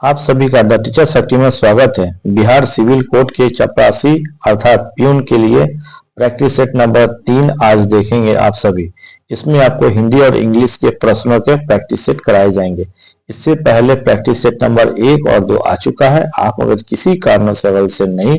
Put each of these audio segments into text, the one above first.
आप सभी का द टीचर फैक्ट्री में स्वागत है। बिहार सिविल कोड के चपरासी अर्थात प्यून के लिए प्रैक्टिस सेट नंबर 3 आज देखेंगे आप सभी। इसमें आपको हिंदी और इंग्लिश के प्रश्नों के प्रैक्टिस सेट कराए जाएंगे। इससे पहले प्रैक्टिस सेट नंबर 1 और 2 आ चुका है। आप अगर किसी कारण से अगर इसे नहीं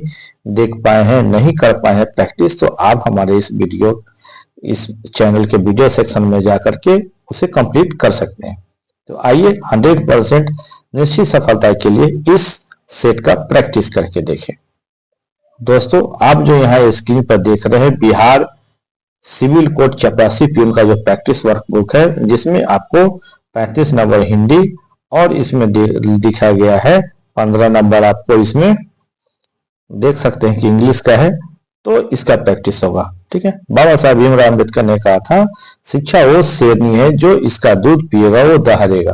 देख पाए हैं, नहीं कर पाए हैं प्रैक्टिस, तो आप हमारे इस चैनल के वीडियो सेक्शन में जाकर के उसे कंप्लीट कर सकते हैं। तो आइए 100% निश्चित सफलता के लिए इस सेट का प्रैक्टिस करके देखें। दोस्तों, आप जो यहाँ स्क्रीन पर देख रहे हैं बिहार सिविल कोड चपरासी प्यून का जो प्रैक्टिस वर्कबुक है, जिसमें आपको 35 नंबर हिंदी और इसमें दिखा गया है 15 नंबर आपको इसमें देख सकते हैं कि इंग्लिश का है, तो इसका प्रैक्टिस होगा। ठीक है। बाबा साहब भीमराव अम्बेडकर ने कहा था, शिक्षा वो शेरनी है जो इसका दूध पिएगा वो दहाड़ेगा।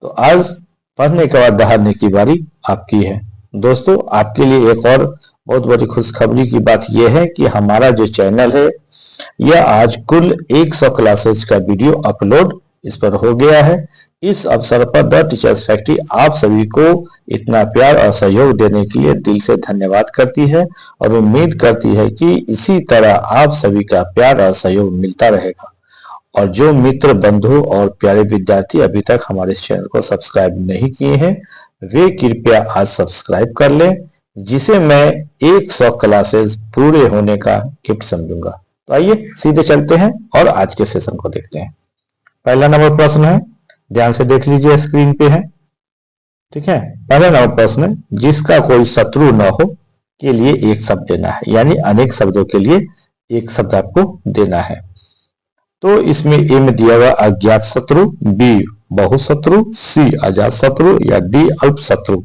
तो आज पढ़ने के बाद दहाड़ने की बारी आपकी है। दोस्तों, आपके लिए एक और बहुत बड़ी खुशखबरी की बात यह है कि हमारा जो चैनल है यह आज कुल 100 क्लासेज का वीडियो अपलोड इस पर हो गया है। इस अवसर पर द टीचर्स फैक्ट्री आप सभी को इतना प्यार और सहयोग देने के लिए दिल से धन्यवाद करती है और उम्मीद करती है कि इसी तरह आप सभी का प्यार और सहयोग मिलता रहेगा। और जो मित्र, बंधु और प्यारे विद्यार्थी अभी तक हमारे इस चैनल को सब्सक्राइब नहीं किए हैं, वे कृपया आज सब्सक्राइब कर लें, जिसे मैं 100 क्लासेस पूरे होने का गिफ्ट समझूंगा। तो आइए सीधे चलते हैं और आज के सेशन को देखते हैं। पहला नंबर प्रश्न है, ध्यान से देख लीजिए, स्क्रीन पे है। ठीक है। पहला नंबर प्रश्न है, जिसका कोई शत्रु न हो के लिए एक शब्द देना है, यानी अनेक शब्दों के लिए एक शब्द आपको देना है। तो इसमें ए में दिया हुआ अज्ञात शत्रु, बी बहुत शत्रु, सी अजात शत्रु या डी अल्प शत्रु।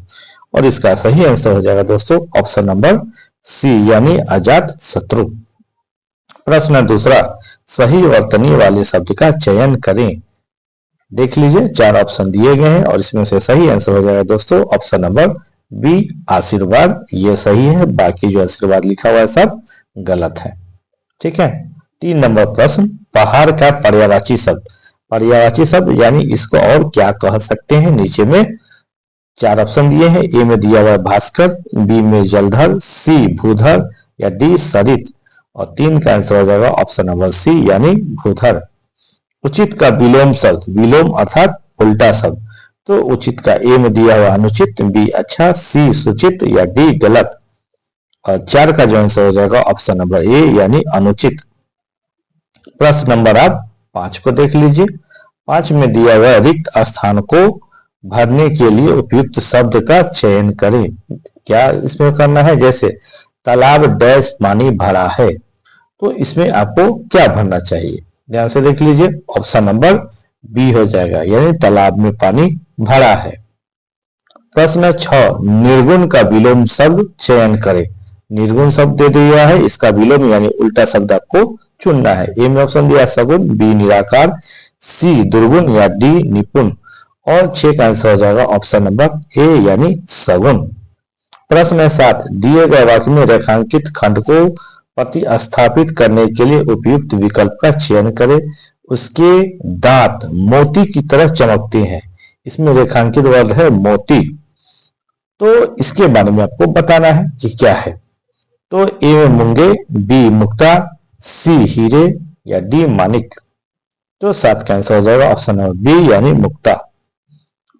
और इसका सही आंसर हो जाएगा दोस्तों ऑप्शन नंबर सी, यानी अजात शत्रु। प्रश्न दूसरा, सही वर्तनी वाले शब्द का चयन करें। देख लीजिए, 4 ऑप्शन दिए गए हैं और इसमें से सही आंसर हो जाएगा दोस्तों ऑप्शन नंबर बी, आशीर्वाद। ये सही है, बाकी जो आशीर्वाद लिखा हुआ है सब गलत है। ठीक है। 3 नंबर प्रश्न, पहाड़ का पर्यायवाची शब्द। पर्यायवाची शब्द यानी इसको और क्या कह सकते हैं। नीचे में 4 ऑप्शन दिए हैं। ए में दिया हुआ है भास्कर, बी में जलधर, सी भूधर या डी सरित। और 3 का आंसर हो जाएगा ऑप्शन नंबर सी, यानी भूधर। उचित का विलोम शब्द, विलोम अर्थात उल्टा शब्द। तो उचित का ए में दिया हुआ अनुचित, बी अच्छा, सी सुचित या डी गलत। और 4 का जो आंसर हो जाएगा ऑप्शन नंबर ए, यानी अनुचित। प्रश्न नंबर आप 5 को देख लीजिए। 5 में दिया हुआ रिक्त स्थान को भरने के लिए उपयुक्त शब्द का चयन करें। क्या इसमें करना है, जैसे तालाब डैश पानी भरा है, तो इसमें आपको क्या भरना चाहिए। ध्यान से देख लीजिए, ऑप्शन नंबर बी हो जाएगा, यानी तालाब में पानी भरा है। प्रश्न 6, निर्गुण का विलोम शब्द चयन करें। निर्गुण शब्द दे दिया है, इसका विलोम यानी उल्टा शब्द आपको चुनना है। ए में ऑप्शन दिया सगुण, बी निराकार, सी दुर्गुण या डी निपुण। और 6 का आंसर हो जाएगा ऑप्शन नंबर ए, यानी सगुण। प्रश्न 7, दिए गए वाक्य में रेखांकित खंड को प्रतिस्थापित करने के लिए उपयुक्त विकल्प का चयन करें। उसके दांत मोती की तरह चमकते हैं। इसमें रेखांकित वर्ड है मोती, तो इसके बारे में आपको बताना है कि क्या है। तो ए में मूंगे, बी मुक्ता, सी हीरे या डी मानिक। तो 7 का आंसर हो जाएगा ऑप्शन नंबर बी, यानी मुक्ता।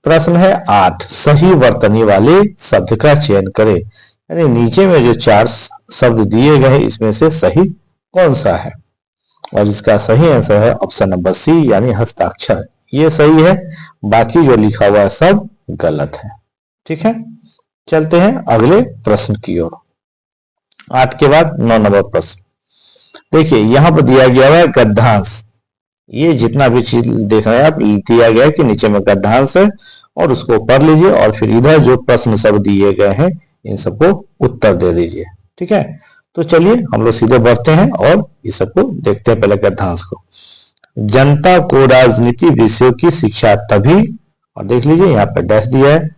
प्रश्न है 8, सही वर्तनी वाले शब्द का चयन करें। यानी नीचे में जो 4 शब्द दिए गए हैं, इसमें से सही कौन सा है। और इसका सही आंसर है ऑप्शन नंबर सी, यानी हस्ताक्षर। ये सही है, बाकी जो लिखा हुआ है सब गलत है। ठीक है। चलते हैं अगले प्रश्न की ओर। 8 के बाद 9 नंबर प्रश्न। देखिए, यहां पर दिया गया है गद्यांश। ये जितना भी चीज देख रहे हैं आप, दिया गया है कि नीचे में गद्यांश है और उसको पढ़ लीजिए और फिर इधर जो प्रश्न सब दिए गए हैं इन सबको उत्तर दे दीजिए। ठीक है। तो चलिए हम लोग सीधे बढ़ते हैं और इस सबको देखते हैं। पहले गद्यांश को, जनता को राजनीति विषयों की शिक्षा तभी, और देख लीजिए यहाँ पे डैश दिया है,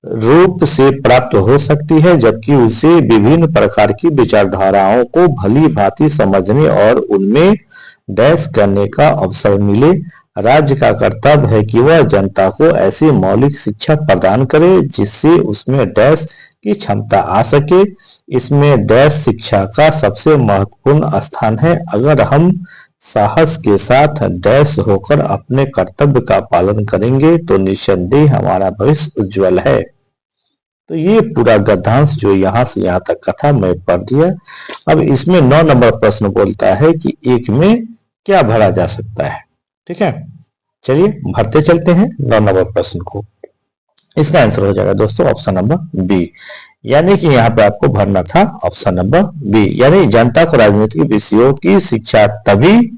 रूप से प्राप्त हो सकती है जबकि उसे विभिन्न प्रकार की विचारधाराओं को भली भांति समझने और उनमें डैश करने का अवसर मिले। राज्य का कर्तव्य है कि वह जनता को ऐसी मौलिक शिक्षा प्रदान करे जिससे उसमें डैश की क्षमता आ सके। इसमें डैश शिक्षा का सबसे महत्वपूर्ण स्थान है। अगर हम साहस के साथ डैश होकर अपने कर्तव्य का पालन करेंगे तो निस्संदेह हमारा भविष्य उज्जवल है। तो ये पूरा गद्यांश जो यहाँ से यहाँ तक का था मैं पढ़ दिया। अब इसमें 9 नंबर प्रश्न बोलता है कि एक में क्या भरा जा सकता है। ठीक है, चलिए भरते चलते हैं 9 नंबर प्रश्न को। इसका आंसर हो जाएगा दोस्तों ऑप्शन नंबर बी, यानी कि यहाँ पे आपको भरना था ऑप्शन नंबर बी, यानी जनता को राजनीतिक विषयों की शिक्षा तभी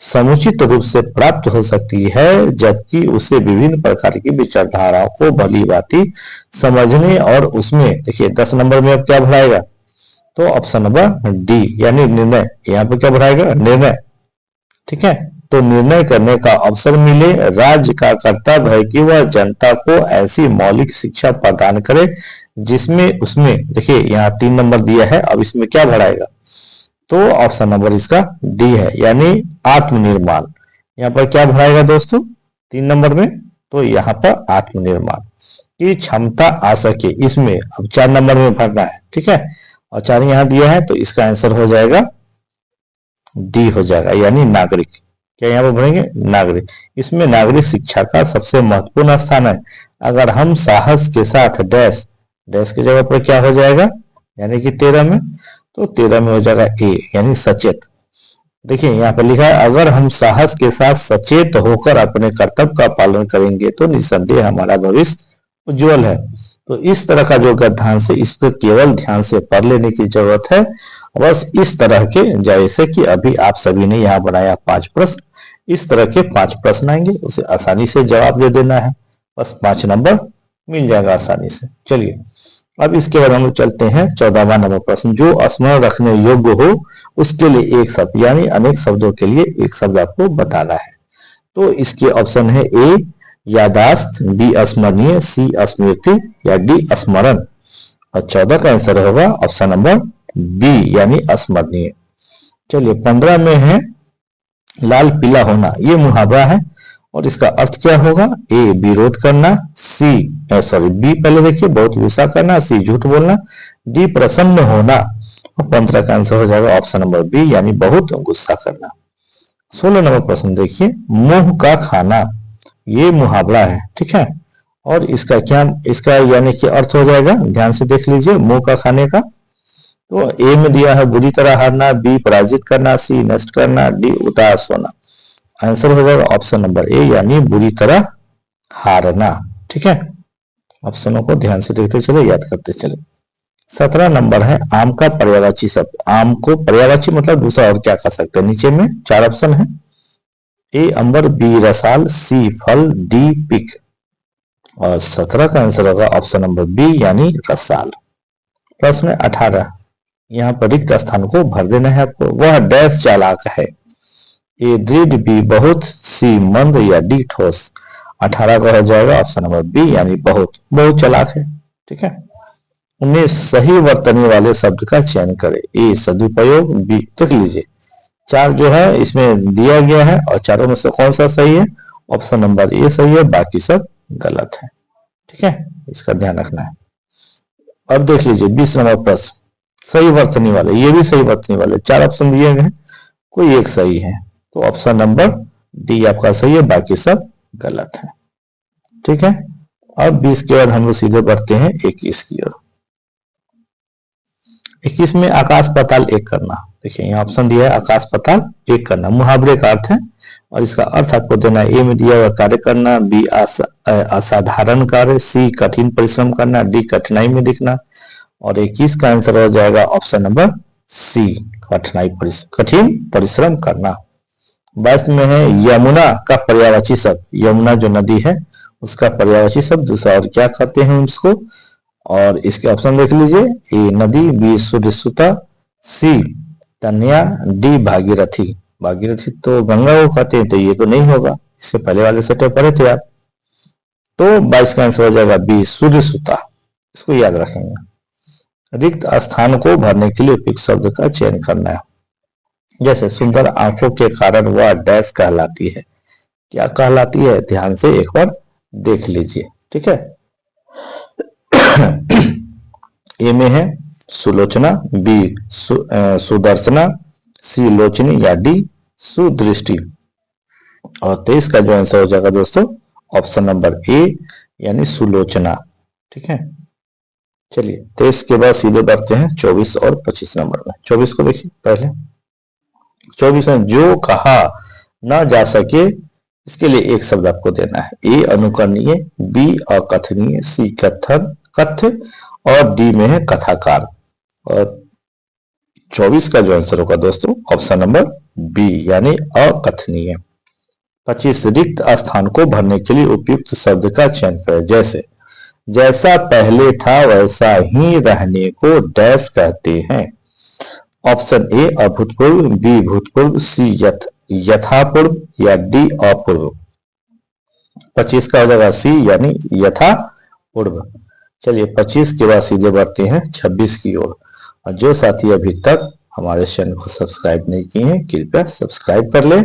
समुचित रूप से प्राप्त हो सकती है जबकि उसे विभिन्न प्रकार की विचारधाराओं को भली भांति समझने और उसमें देखिए 10 नंबर में अब क्या भराएगा, तो ऑप्शन नंबर डी यानी निर्णय। यहाँ पे क्या भराएगा, निर्णय। ठीक है, तो निर्णय करने का अवसर मिले। राज्य का कर्तव्य है कि वह जनता को ऐसी मौलिक शिक्षा प्रदान करे जिसमें उसमें देखिए यहाँ 3 नंबर दिया है, अब इसमें क्या भराएगा, तो ऑप्शन नंबर इसका डी है यानी आत्मनिर्माण। यहाँ पर क्या भराएगा दोस्तों 3 नंबर में, तो यहाँ पर आत्मनिर्माण की क्षमता आ सके, इसमें अब 4 नंबर में भरना है। ठीक है, और 4 यहाँ दिया है तो इसका आंसर हो जाएगा डी हो जाएगा यानी नागरिक। क्या यहाँ पर भरेंगे, नागरिक। इसमें नागरिक शिक्षा का सबसे महत्वपूर्ण स्थान है। अगर हम साहस के साथ डैश, डैश की जगह पर क्या हो जाएगा यानी कि 13 में, तो 13 में हो जाएगा ए यानी सचेत। देखिए यहाँ पर लिखा है अगर हम साहस के साथ सचेत होकर अपने कर्तव्य का पालन करेंगे तो निस्संदेह हमारा भविष्य उज्जवल है। तो इस तरह का जो गद्यांश है इसको केवल ध्यान से पढ़ लेने की जरूरत है। बस इस तरह के, जैसे कि अभी आप सभी ने यहाँ बनाया 5 प्रश्न, इस तरह के 5 प्रश्न आएंगे, उसे आसानी से जवाब दे देना है, बस 5 नंबर मिल जाएगा आसानी से। चलिए अब इसके बाद हम लोग चलते हैं 14वां नंबर प्रश्न, जो स्मरण रखने योग्य हो उसके लिए एक शब्द यानी अनेक शब्दों के लिए एक शब्द आपको बताना है। तो इसके ऑप्शन है ए यादाश्त, बी स्मरणीय, सी स्मृति या डी स्मरण। और 14 का आंसर होगा ऑप्शन नंबर बी यानी स्मरणीय। चलिए 15 में है लाल पीला होना, ये मुहावरा है और इसका अर्थ क्या होगा, ए विरोध करना, बी पहले देखिए बहुत गुस्सा करना, सी झूठ बोलना, डी प्रसन्न होना। और 15 का आंसर हो जाएगा ऑप्शन नंबर बी यानी बहुत गुस्सा करना। 16 नंबर प्रश्न देखिए मुंह का खाना, ये मुहावरा है। ठीक है, और इसका क्या, इसका यानी कि अर्थ हो जाएगा, ध्यान से देख लीजिए, मुंह का खाने का। तो ए में दिया है बुरी तरह हारना, बी पराजित करना, सी नष्ट करना, डी उदास होना। आंसर हो जाएगा ऑप्शन नंबर ए यानी बुरी तरह हारना। ठीक है, ऑप्शनों को ध्यान से देखते चले, याद करते चले। 17 नंबर है आम का पर्यायवाची शब्द। आम को पर्यायवाची मतलब दूसरा और क्या कह सकते हैं, नीचे में 4 ऑप्शन है, ए अंबर, बी रसाल, सी फल, डी पिक। और 17 का आंसर होगा ऑप्शन नंबर बी यानी रसाल। प्रश्न 18, यहाँ पर रिक्त स्थान को भर देना है आपको। वह डैश चालाक है, ए दृढ़, बी बहुत, सी मंद या डी ठोस। 18 का हो जाएगा ऑप्शन नंबर बी यानी बहुत, बहुत चालाक है। ठीक है, उन्हें सही वर्तने वाले शब्द का चयन करें, ए सदुपयोग, बी देख लीजिए 4 जो है इसमें दिया गया है और चारों में से कौन सा सही है, ऑप्शन नंबर ए सही है, बाकी सब गलत है। ठीक है, इसका ध्यान रखना है। अब देख लीजिए 20 नंबर प्रश्न, सही वर्तनी वाले, ये भी सही वर्तनी वाले, 4 ऑप्शन दिए गए हैं, कोई एक सही है, तो ऑप्शन नंबर डी आपका सही है, बाकी सब गलत है। ठीक है, अब 20 के बाद हम लोग सीधे बढ़ते हैं 21 की ओर। 21 में आकाश पाताल एक करना, देखिए यहाँ ऑप्शन दिया है आकाश पाताल एक करना, मुहावरे का अर्थ है और इसका अर्थ आपको देना, ए में दिया हुआ कार्य करना, बी असाधारण कार्य, सी कठिन परिश्रम करना, डी कठिनाई में दिखना। और 21 का आंसर हो जाएगा ऑप्शन नंबर सी कठिन परिश्रम करना। 22 में है यमुना का पर्यायवाची शब्द, यमुना जो नदी है उसका पर्यायवाची शब्द दूसरा और क्या कहते हैं उसको, और इसके ऑप्शन देख लीजिए, ए नदी, बी सुरसुता, सी तन्या, डी भागीरथी। भागीरथी तो गंगा को कहते हैं, तो ये तो नहीं होगा, इससे पहले वाले सेटे पढ़े थे आप। तो 22 का आंसर हो जाएगा बी सूर्यसुता, इसको याद रखेंगे। रिक्त स्थान को भरने के लिए उपयुक्त शब्द का चयन करना है। जैसे सुंदर आंखों के कारण वह डैश कहलाती है। क्या कहलाती है, ध्यान से एक बार देख लीजिए। ठीक है। ए में है सुलोचना, बी सुदर्शना, सी लोचनी या डी सुदृष्टि। और 23 का जो आंसर हो जाएगा दोस्तों ऑप्शन नंबर ए यानी सुलोचना। ठीक है। चलिए 23 के बाद सीधे बढ़ते हैं 24 और 25 नंबर में। 24 को देखिए पहले। 24 में जो कहा ना जा सके इसके लिए एक शब्द आपको देना है। ए अनुकरणीय, बी अकथनीय, सी कथन कथ्य और डी में है कथाकार। और 24 का जो आंसर होगा दोस्तों ऑप्शन नंबर बी यानी अकथनीय। 25 रिक्त स्थान को भरने के लिए उपयुक्त शब्द का चयन करें। जैसे जैसा पहले था वैसा ही रहने को डैश कहते हैं। ऑप्शन ए अभूतपूर्व, बी भूतपूर्व, सी यथापूर्व या डी अपूर्व। 25 का हो जाएगा सी यानी यथापूर्व। चलिए 25 के बाद सीधे बढ़ते हैं 26 की ओर। और जो साथी अभी तक हमारे चैनल को सब्सक्राइब नहीं किए हैं कृपया सब्सक्राइब कर लें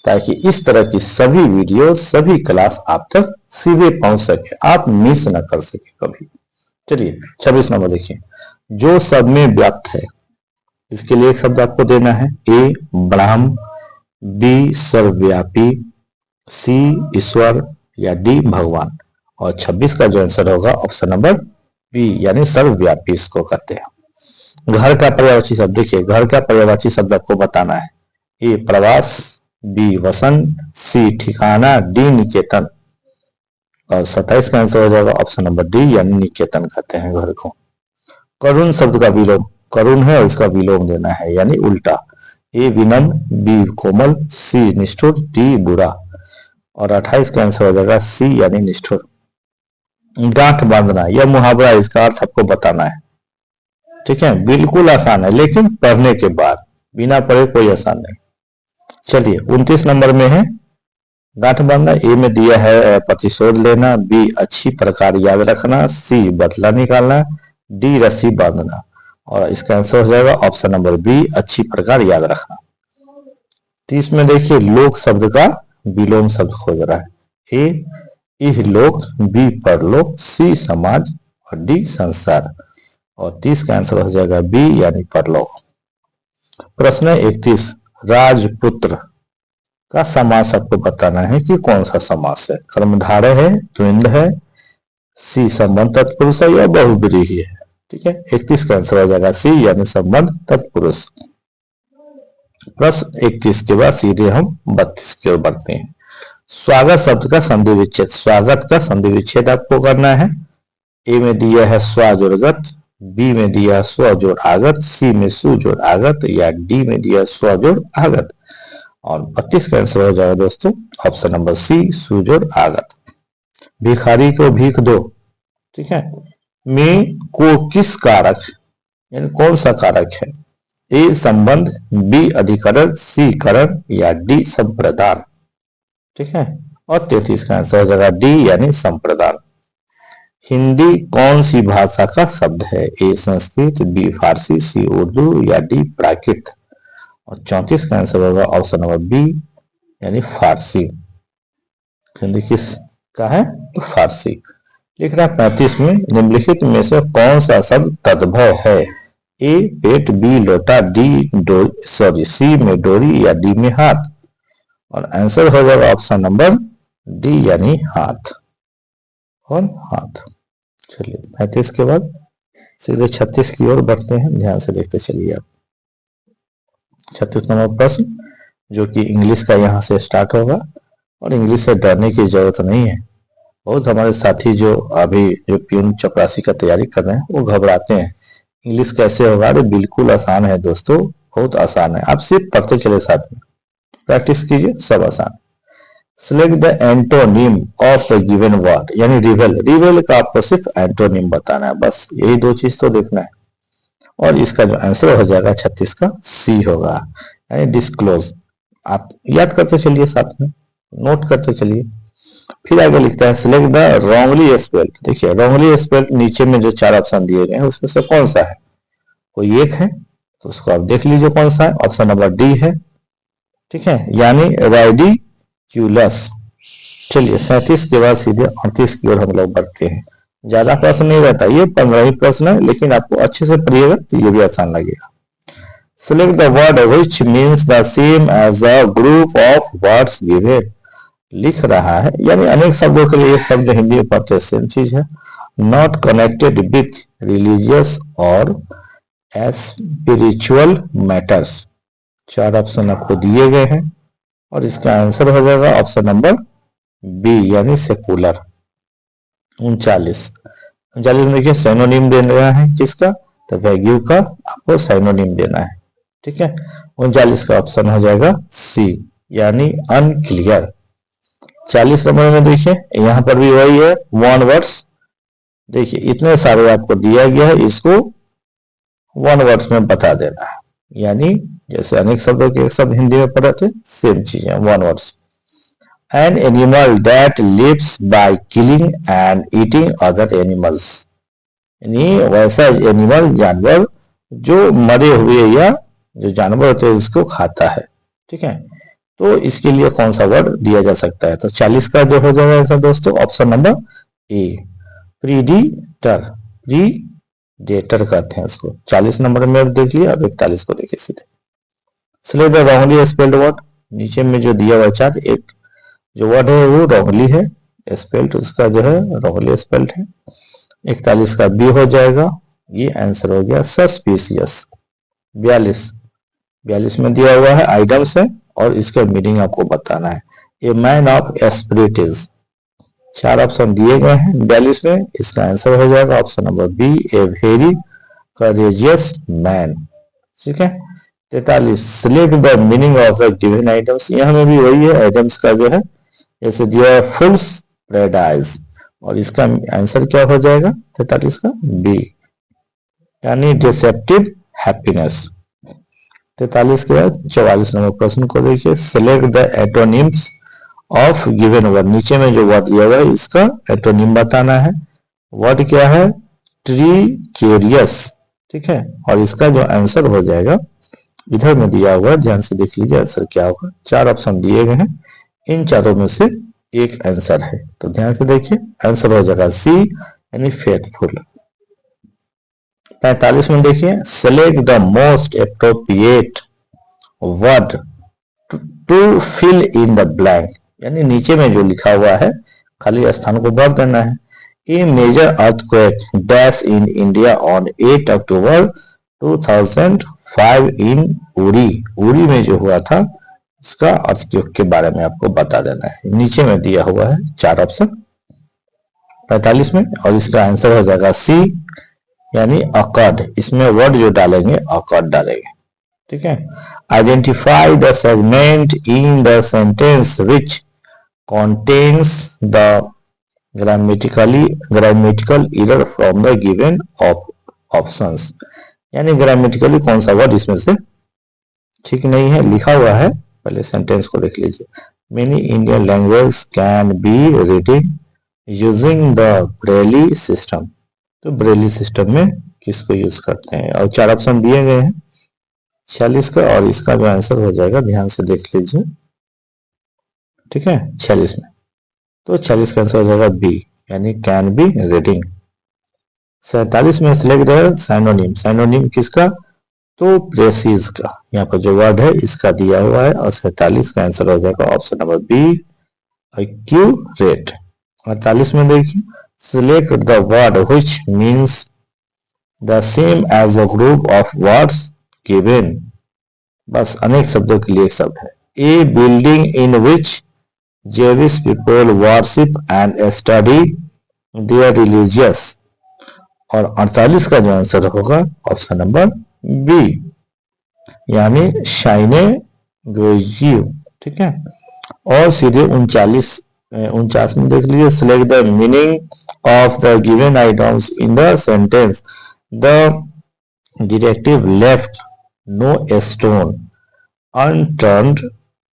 ताकि इस तरह की सभी वीडियो सभी क्लास आप तक सीधे पहुंच सके, आप मिस ना कर सके कभी। चलिए 26 नंबर देखिए। जो सब में व्याप्त है इसके लिए एक शब्द आपको देना है। ए ब्रह्म, बी सर्वव्यापी, सी ईश्वर या डी भगवान। और 26 का जो आंसर होगा ऑप्शन नंबर बी यानी सर्वव्यापी इसको कहते हैं। घर का पर्यायवाची शब्द देखिए, घर का पर्यायवाची शब्द आपको बताना है। ए प्रवास, बी वसंत, सी ठिकाना, डी निकेतन। और 27 का आंसर हो जाएगा ऑप्शन नंबर डी यानी निकेतन कहते हैं घर को। करुण शब्द का विलोम, करुण है और इसका विलोम देना है यानी उल्टा। ए विनम्र, बी कोमल, सी निष्ठुर, डी बुरा। और 28 का आंसर हो जाएगा सी यानी निष्ठुर। गांठ बांधना यह मुहावरा, इसका अर्थ आपको बताना है। ठीक है, बिल्कुल आसान है लेकिन पढ़ने के बाद, बिना पढ़े कोई आसान नहीं। चलिए 29 नंबर में है गांठ बांधना। ए में दिया है प्रतिशोध लेना, बी अच्छी प्रकार याद रखना, सी बदला निकालना, डी रस्सी बांधना। और इसका आंसर हो जाएगा ऑप्शन नंबर बी अच्छी प्रकार याद रखना। 30 में देखिए लोक शब्द का विलोम शब्द खोज रहा है। ए इहलोक, बी परलोक, सी समाज और डी संसार। और 30 का आंसर हो जाएगा बी यानी परलोक। प्रश्न 31 राजपुत्र का समास आपको बताना है कि कौन सा समास है। कर्मधारय है, द्वंद्व है, सी संबंध तत्पुरुष है या बहुब्रीहि है। ठीक है, 31 का आंसर हो जाएगा सी यानी संबंध तत्पुरुष। प्रश्न 31 के बाद सीधे हम 32 की ओर बढ़ते हैं। स्वागत शब्द का संधि विच्छेद, स्वागत का संधि विच्छेद आपको करना है। ए में दिया है स्वा जोड़ गत, बी में दिया स्व जोड़ आगत, सी में सु जोड़ आगत या डी में दिया स्व जोड़ आगत। और 32 का आंसर हो जाएगा दोस्तों ऑप्शन नंबर सी सु जोड़ आगत। भिखारी को भीख दो, ठीक है, में को किस कारक यानी कौन सा कारक है। ए संबंध, बी अधिकरण, सी करण या डी संप्रदान। ठीक है, और 33 का आंसर हो जाएगा डी यानी संप्रदान। हिंदी कौन सी भाषा का शब्द है। ए संस्कृत, बी फारसी, सी उर्दू या डी प्राकृत। और 34 का आंसर होगा ऑप्शन नंबर बी यानी फारसी। हिंदी किस का है तो फारसी। लिख रहा 35 में निम्नलिखित में से कौन सा शब्द तद्भव है। ए पेट, बी लोटा, डी सी में डोरी या डी में हाथ। और आंसर हो जाएगा ऑप्शन नंबर डी यानी हाथ और हाथ। चलिए 35 के बाद सीधे 36 की ओर बढ़ते हैं, ध्यान से देखते चलिए आप। 36 नंबर प्रश्न जो कि इंग्लिश का यहाँ से स्टार्ट होगा और इंग्लिश से डरने की जरूरत नहीं है। बहुत हमारे साथी जो अभी जो प्यून चपरासी का तैयारी कर रहे हैं वो घबराते हैं इंग्लिश कैसे होगा। अरे बिल्कुल आसान है दोस्तों, बहुत आसान है, आप सिर्फ पढ़ते चले साथ में प्रैक्टिस कीजिए, सब आसान। Select the antonym of the given word यानी रिवेल, रिवेल का आपको सिर्फ एंटोनिम बताना है, बस यही दो चीज तो देखना है। और इसका जो आंसर हो जाएगा 36 का सी होगा यानी डिस्क्लोज। आप याद करते चलिए साथ में, नोट करते चलिए। फिर आगे लिखता है सिलेक्ट द रॉन्गली स्पेल्ड। देखिए रॉन्गली स्पेल्ड नीचे में जो 4 ऑप्शन दिए गए हैं उसमें से कौन सा है, कोई एक है तो उसको आप देख लीजिए कौन सा है, ऑप्शन नंबर डी है, ठीक है, यानी रेडिक्यूलस। चलिए 37 के बाद सीधे 38 की ओर हम लोग बढ़ते हैं। ज्यादा प्रश्न नहीं रहता, ये 15 ही प्रश्न है, लेकिन आपको अच्छे से पढ़िएगा तो ये भी आसान लगेगा। Select the word which means the same as a group of words given. लिख रहा है, यानी अनेक शब्दों के लिए एक शब्द हिंदी में पढ़ते सेम चीज है। Not connected with religious और spiritual matters। 4 ऑप्शन आपको दिए गए हैं और इसका आंसर हो जाएगा ऑप्शन नंबर बी, यानी सेकुलर। 39 में देखिए साइनोनिम दे रहा है किसका, तो वैल्यू का आपको साइनोनिम देना है, ठीक है। 39 का ऑप्शन हो जाएगा सी, यानी अनक्लियर। 40 नंबर में देखिए यहां पर भी वही है, वन वर्ड्स। देखिए इतने सारे आपको दिया गया है, इसको वन वर्ड्स में बता देना है, यानी जैसे अनेक शब्दों के एक शब्द हिंदी में पढ़े थे सेम चीज है, one words. An animal that lives by killing and eating other animals। यानी वैसा एनिमल, जानवर जो मरे हुए या जो जानवर होते हैं इसको खाता है, ठीक है। तो इसके लिए कौन सा वर्ड दिया जा सकता है, तो 40 का जो हो जाएगा ऐसा दोस्तों ऑप्शन नंबर ए, प्रीडिटर। प्रीडेटर कहते हैं उसको। 40 नंबर में देख लिया, अब 41 को देखिए सीधे। Select the wrongly spelled word. नीचे में जो दिया हुआ चार्ट, एक जो वर्ड है वो रॉन्गली है स्पेल्ड, उसका जो है रॉन्गली स्पेल्ड है। 41 का बी हो जाएगा, ये आंसर हो गया सस्पिशियस। 42 में दिया हुआ है आइटम्स है और इसका मीनिंग आपको बताना है। A man of asperities. 4 option दिए गए हैं 42 में, इसका आंसर हो जाएगा option number B, a very courageous man, ठीक है। 43 select the meaning of the given items. यहाँ में भी वही है, आइटम्स का जो है जैसे दिया है फुल्स पैराडाइज, और इसका आंसर क्या हो जाएगा 43 का बी, यानी डिसेप्टिव हैप्पीनेस। 43 के बाद 44 नंबर प्रश्न को देखिए। Select the antonyms of given word. नीचे में जो वर्ड दिया हुआ है इसका एटोनिम बताना है। वर्ड क्या है, ट्रीकेरियस, ठीक है, और इसका जो आंसर हो जाएगा इधर में दिया हुआ है, ध्यान से देख लीजिए आंसर क्या होगा। 4 ऑप्शन दिए गए हैं, इन चारों में से एक आंसर है, तो ध्यान से देखिए आंसर हो जाएगा सी, यानी फेथफुल। 45 में देखिए select the most appropriate word to fill in the blank. यानी नीचे में जो लिखा हुआ है खाली स्थान को भर देना है। A major earthquake dash in India on 8 October 2005 in Uri. Uri में जो हुआ था इसका अर्थक्वेक के बारे में आपको बता देना है। नीचे में दिया हुआ है 4 ऑप्शन 45 में, और इसका आंसर हो जाएगा सी, यानी अकर्ड। इसमें वर्ड जो डालेंगे अकर्ड डालेंगे, ठीक है। Identify the segment in the sentence which contains the grammatical error from the given options। यानी ग्रामेटिकली कौन सा वर्ड इसमें से ठीक नहीं है लिखा हुआ है, पहले सेंटेंस को देख लीजिए। Many Indian language can be reading using the Braille system. तो ब्रेली सिस्टम में किसको यूज करते हैं, और 4 ऑप्शन दिए गए हैं 46 का, और इसका जो आंसर हो जाएगा ध्यान से देख लीजिए, ठीक है, 46 में। तो 46 का आंसर हो जाएगा बी, यानी कैन बी रीडिंग। 47 में सिलेक्ट द साइनोनिम। साइनोनिम किसका, तो प्रेसिज का। यहाँ पर जो वर्ड है इसका दिया हुआ है, और 47 का आंसर हो जाएगा ऑप्शन नंबर बी, एक्यूरेट। 48 में देखिए select the word which means the same as a group of words given. बस अनेक शब्दों के लिए एक शब्द है। A building in which Jewish people worship and study their religious। और 48 का जो आंसर होगा ऑप्शन नंबर बी, यानी शाइने गोजियो, ठीक है। और सीधे 49 में देख लीजिए select the meaning of the given items in the sentence the detective left no stone unturned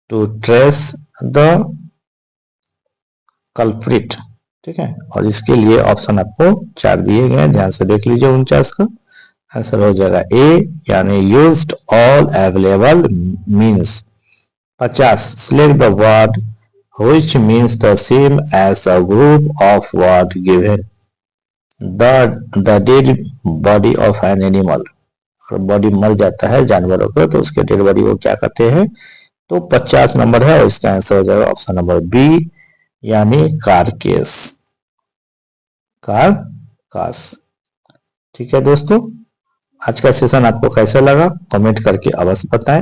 to trace the culprit, ठीक है। और इसके लिए ऑप्शन आपको 4 दिए गए हैं, ध्यान से देख लीजिए 49 का। आंसर हो जाएगा ए, यानी used all available means. 50, select the word which means the same as a group of word given. The dead body of an animal, और बॉडी मर जाता है जानवरों को तो उसके डेड बॉडी को क्या कहते हैं? तो 50 नंबर है और इसका आंसर हो जाएगा ऑप्शन नंबर बी, यानी कारकेस, कारकास। ठीक है दोस्तों, आज का सेशन आपको कैसा लगा कमेंट करके अवश्य बताएं।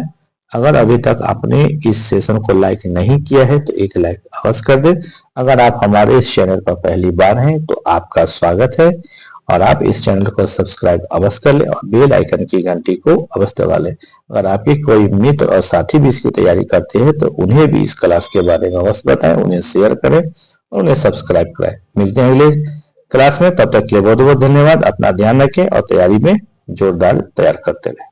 अगर अभी तक आपने इस सेशन को लाइक नहीं किया है तो एक लाइक अवश्य कर दें। अगर आप हमारे इस चैनल पर पहली बार हैं तो आपका स्वागत है और आप इस चैनल को सब्सक्राइब अवश्य कर लें और बेल आइकन की घंटी को अवश्य दबा लें। अगर आपके कोई मित्र और साथी भी इसकी तैयारी करते हैं तो उन्हें भी इस क्लास के बारे में अवश्य बताएं, उन्हें शेयर करें और उन्हें सब्सक्राइब कराएं। मिलते हैं अगले क्लास में, तब तक के लिए बहुत बहुत धन्यवाद। अपना ध्यान रखें और तैयारी में जोरदार तैयार करते रहें।